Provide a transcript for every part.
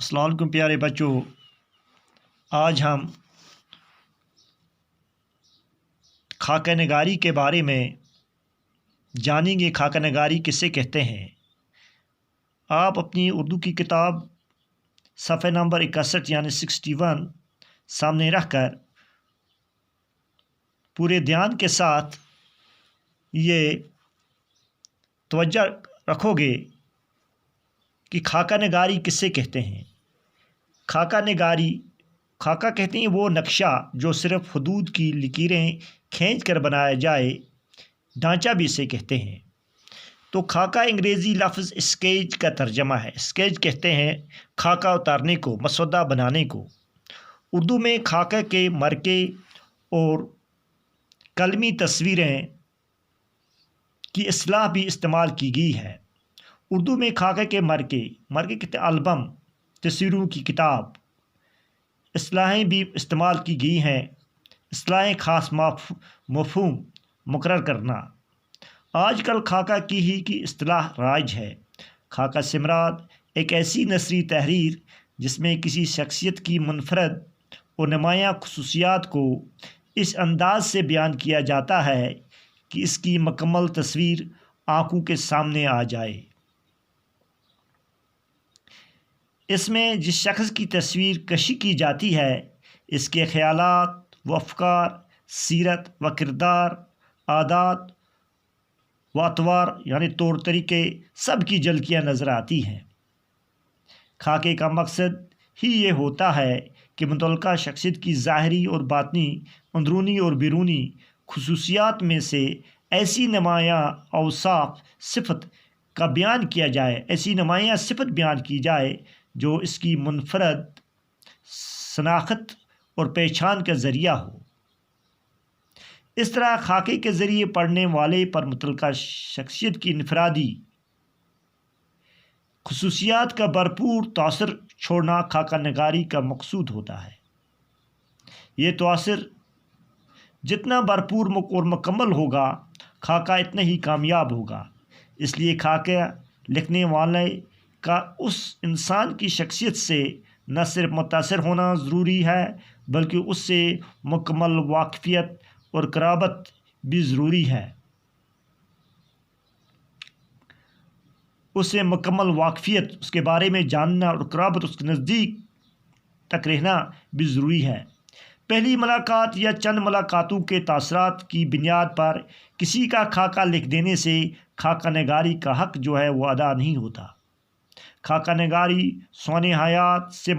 السلام علیکم پیارے بچوں، آج ہم خاکہ نگاری کے بارے میں جانیں گے۔ خاکہ نگاری کسے کہتے ہیں؟ آپ اپنی اردو کی کتاب صفحہ نمبر 61 یعنی 61 سامنے رکھ کر پورے دھیان کے ساتھ یہ توجہ رکھو گے کہ خاکہ نگاری کسے کہتے ہیں۔ خاکہ نگاری، خاکہ کہتے ہیں وہ نقشہ جو صرف حدود کی لکیریں کھینچ کر بنایا جائے، ڈھانچہ بھی اسے کہتے ہیں۔ تو خاکہ انگریزی لفظ اسکیچ کا ترجمہ ہے۔ اسکیچ کہتے ہیں خاکہ اتارنے کو، مسودہ بنانے کو۔ اردو میں خاکہ کے مرکے اور قلمی تصویریں کی اصطلاح بھی استعمال کی گئی ہے۔ اردو میں خاکہ کے مرکے کہتے ہیں البم، تصویروں کی کتاب، اصطلاحیں بھی استعمال کی گئی ہیں۔ اصطلاحیں خاص مفہوم مقرر کرنا۔ آج کل خاکہ کی اصطلاح رائج ہے۔ خاکہ سے مراد ایک ایسی نثری تحریر جس میں کسی شخصیت کی منفرد اور نمایاں خصوصیات کو اس انداز سے بیان کیا جاتا ہے کہ اس کی مکمل تصویر آنکھوں کے سامنے آ جائے۔ اس میں جس شخص کی تصویر کشی کی جاتی ہے، اس کے خیالات و افکار، سیرت و کردار، عادات و اطوار یعنی طور طریقے، سب کی جھلکیاں نظر آتی ہیں۔ خاکے کا مقصد ہی یہ ہوتا ہے کہ متعلقہ شخصیت کی ظاہری اور باطنی، اندرونی اور بیرونی خصوصیات میں سے ایسی نمایاں اوصاف صفت کا بیان کیا جائے، ایسی نمایاں صفت بیان کی جائے جو اس کی منفرد شناخت اور پہچان کا ذریعہ ہو۔ اس طرح خاکے کے ذریعے پڑھنے والے پر متعلقہ شخصیت کی انفرادی خصوصیات کا بھرپور تاثر چھوڑنا خاکہ نگاری کا مقصود ہوتا ہے۔ یہ تاثر جتنا بھرپور اور مکمل ہوگا، خاکہ اتنا ہی کامیاب ہوگا۔ اس لیے خاکہ لکھنے والے کا اس انسان کی شخصیت سے نہ صرف متاثر ہونا ضروری ہے بلکہ اس سے مکمل واقفیت اور قرابت بھی ضروری ہے۔ اس سے مکمل واقفیت، اس کے بارے میں جاننا اور قرابت، اس کے نزدیک تک رہنا بھی ضروری ہے۔ پہلی ملاقات یا چند ملاقاتوں کے تاثرات کی بنیاد پر کسی کا خاکہ لکھ دینے سے خاکہ نگاری کا حق جو ہے وہ ادا نہیں ہوتا۔ خاکہ نگاری سوانح حیات سے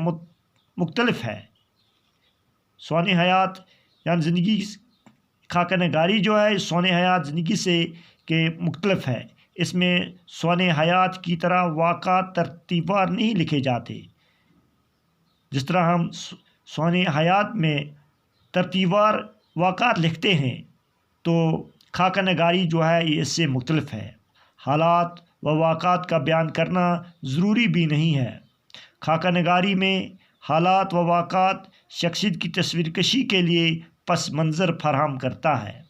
مختلف ہے۔ سوانح حیات یعنی زندگی، خاکہ نگاری جو ہے سوانح حیات زندگی سے کے مختلف ہے۔ اس میں سوانح حیات کی طرح واقعات ترتیب وار نہیں لکھے جاتے۔ جس طرح ہم سوانح حیات میں ترتیب وار واقعات لکھتے ہیں، تو خاکہ نگاری جو ہے یہ اس سے مختلف ہے۔ حالات و واقعات کا بیان کرنا ضروری بھی نہیں ہے۔ خاکہ نگاری میں حالات و واقعات شخصیت کی تصویر کشی کے لیے پس منظر فراہم کرتا ہے۔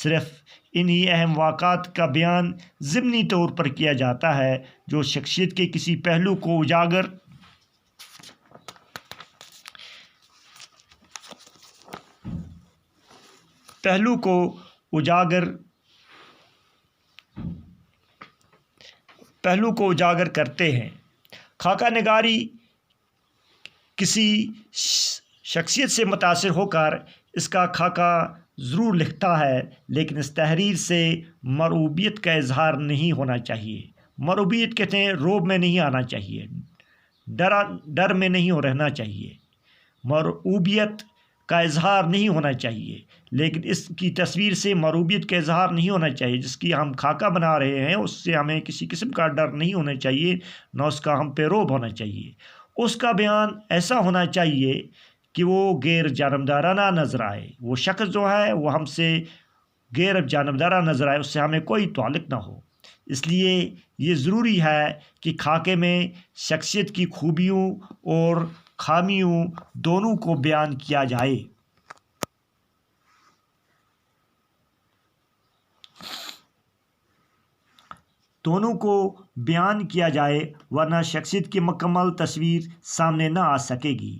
صرف انہی اہم واقعات کا بیان ضمنی طور پر کیا جاتا ہے جو شخصیت کے کسی پہلو کو اجاگر کرتے ہیں۔ خاکہ نگاری کسی شخصیت سے متاثر ہو کر اس کا خاکہ ضرور لکھتا ہے، لیکن اس تحریر سے مرعوبیت کا اظہار نہیں ہونا چاہیے۔ مرعوبیت کہتے ہیں رعب میں نہیں آنا چاہیے، ڈر میں نہیں رہنا چاہیے، مرعوبیت کا اظہار نہیں ہونا چاہیے۔ لیکن اس کی تصویر سے مرعوبیت کا اظہار نہیں ہونا چاہیے۔ جس کی ہم خاکہ بنا رہے ہیں اس سے ہمیں کسی قسم کا ڈر نہیں ہونا چاہیے، نہ اس کا ہم پہ رعب ہونا چاہیے۔ اس کا بیان ایسا ہونا چاہیے کہ وہ غیر جانبدارانہ نظر آئے۔ وہ شخص جو ہے وہ ہم سے غیر جانبدارانہ نظر آئے، اس سے ہمیں کوئی تعلق نہ ہو۔ اس لیے یہ ضروری ہے کہ خاکے میں شخصیت کی خوبیوں اور خامیوں دونوں کو بیان کیا جائے۔ دونوں کو بیان کیا جائے، ورنہ شخصیت کی مکمل تصویر سامنے نہ آ سکے گی،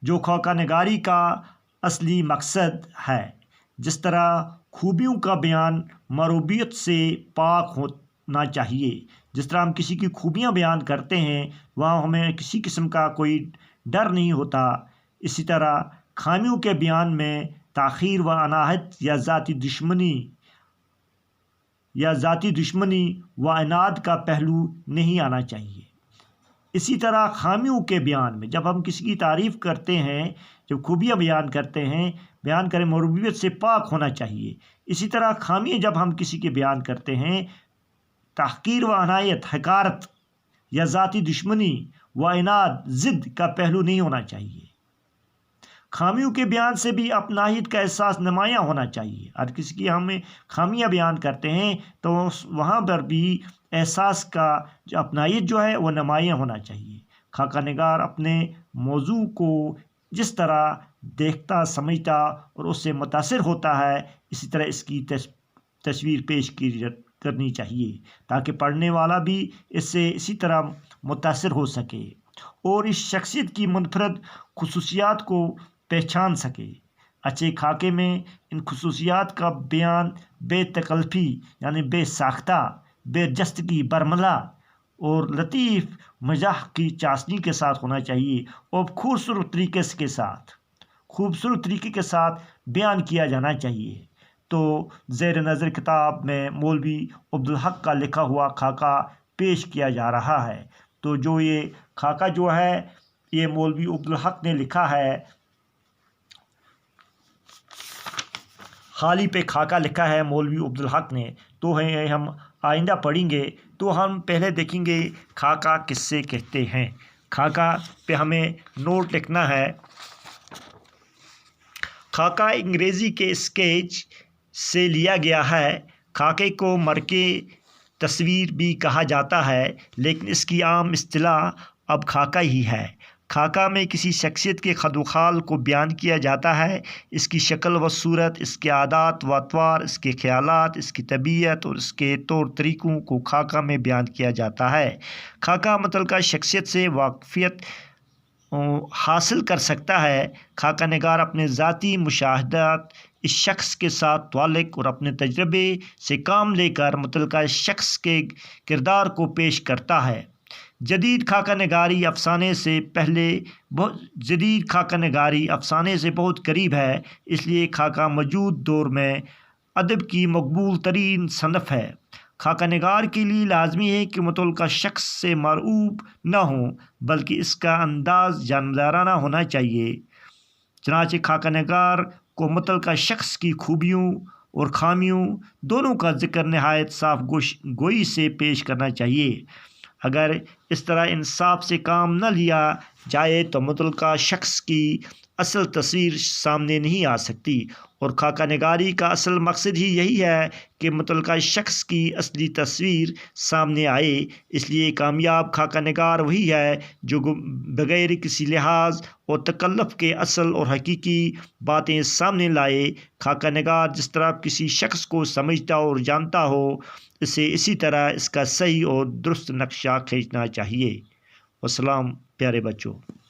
جو خاکہ نگاری کا اصلی مقصد ہے۔ جس طرح خوبیوں کا بیان معروبیت سے پاک ہونا چاہیے، جس طرح ہم کسی کی خوبیاں بیان کرتے ہیں وہاں ہمیں کسی قسم کا کوئی ڈر نہیں ہوتا، اسی طرح خامیوں کے بیان میں تاخیر و اناہت یا ذاتی دشمنی و عناد کا پہلو نہیں آنا چاہیے۔ اسی طرح خامیوں کے بیان میں جب ہم کسی کی تعریف کرتے ہیں، جب خوبیاں بیان کرتے ہیں، بیان کریں معروبیت سے پاک ہونا چاہیے۔ اسی طرح خامیاں جب ہم کسی کے بیان کرتے ہیں، تحقیر و عنایت، حقارت یا ذاتی دشمنی و عناد، ضد کا پہلو نہیں ہونا چاہیے۔ خامیوں کے بیان سے بھی اپنائیت کا احساس نمایاں ہونا چاہیے۔ اور کسی کی ہمیں خامیاں بیان کرتے ہیں تو وہاں پر بھی احساس کا جو اپنائیت جو ہے وہ نمایاں ہونا چاہیے۔ خاکہ نگار اپنے موضوع کو جس طرح دیکھتا، سمجھتا اور اس سے متاثر ہوتا ہے، اسی طرح اس کی تصویر پیش کرنی چاہیے تاکہ پڑھنے والا بھی اس سے اسی طرح متاثر ہو سکے اور اس شخصیت کی منفرد خصوصیات کو پہچان سکے۔ اچھے خاکے میں ان خصوصیات کا بیان بے تکلفی یعنی بے ساختہ، بے جستگی، برملا اور لطیف مزاح کی چاشنی کے ساتھ ہونا چاہیے اور خوبصورت طریقے کے ساتھ بیان کیا جانا چاہیے۔ تو زیر نظر کتاب میں مولوی عبدالحق کا لکھا ہوا خاکہ پیش کیا جا رہا ہے۔ تو جو یہ خاکہ جو ہے یہ مولوی عبدالحق نے لکھا ہے، خالی پہ خاکہ لکھا ہے مولوی عبدالحق نے، تو ہم آئندہ پڑھیں گے۔ تو ہم پہلے دیکھیں گے خاکہ کس سے کہتے ہیں۔ خاکہ پہ ہمیں نوٹ لکھنا ہے۔ خاکہ انگریزی کے اسکیچ سے لیا گیا ہے۔ خاکے کو مرکے تصویر بھی کہا جاتا ہے، لیکن اس کی عام اصطلاح اب خاکہ ہی ہے۔ خاکہ میں کسی شخصیت کے خد و خال کو بیان کیا جاتا ہے، اس کی شکل و صورت، اس کے عادات و اطوار، اس کے خیالات، اس کی طبیعت اور اس کے طور طریقوں کو خاکہ میں بیان کیا جاتا ہے۔ خاکہ متعلقہ شخصیت سے واقفیت حاصل کر سکتا ہے۔ خاکہ نگار اپنے ذاتی مشاہدات اس شخص کے ساتھ تعلق اور اپنے تجربے سے کام لے کر متعلقہ شخص کے کردار کو پیش کرتا ہے۔ جدید خاکہ نگاری افسانے سے بہت قریب ہے، اس لیے خاکہ موجود دور میں ادب کی مقبول ترین صنف ہے۔ خاکہ نگار کے لیے لازمی ہے کہ متعلقہ شخص سے مرعوب نہ ہوں، بلکہ اس کا انداز جانبدارانہ ہونا چاہیے۔ چنانچہ خاکہ نگار کو متعلقہ شخص کی خوبیوں اور خامیوں دونوں کا ذکر نہایت صاف گوئی سے پیش کرنا چاہیے۔ اگر اس طرح انصاف سے کام نہ لیا جائے تو متعلقہ شخص کی اصل تصویر سامنے نہیں آ سکتی، اور خاکہ نگاری کا اصل مقصد ہی یہی ہے کہ متعلقہ شخص کی اصلی تصویر سامنے آئے۔ اس لیے کامیاب خاکہ نگار وہی ہے جو بغیر کسی لحاظ اور تکلف کے اصل اور حقیقی باتیں سامنے لائے۔ خاکہ نگار جس طرح کسی شخص کو سمجھتا اور جانتا ہو، اسے اسی طرح اس کا صحیح اور درست نقشہ کھینچنا چاہیے۔ والسلام پیارے بچوں۔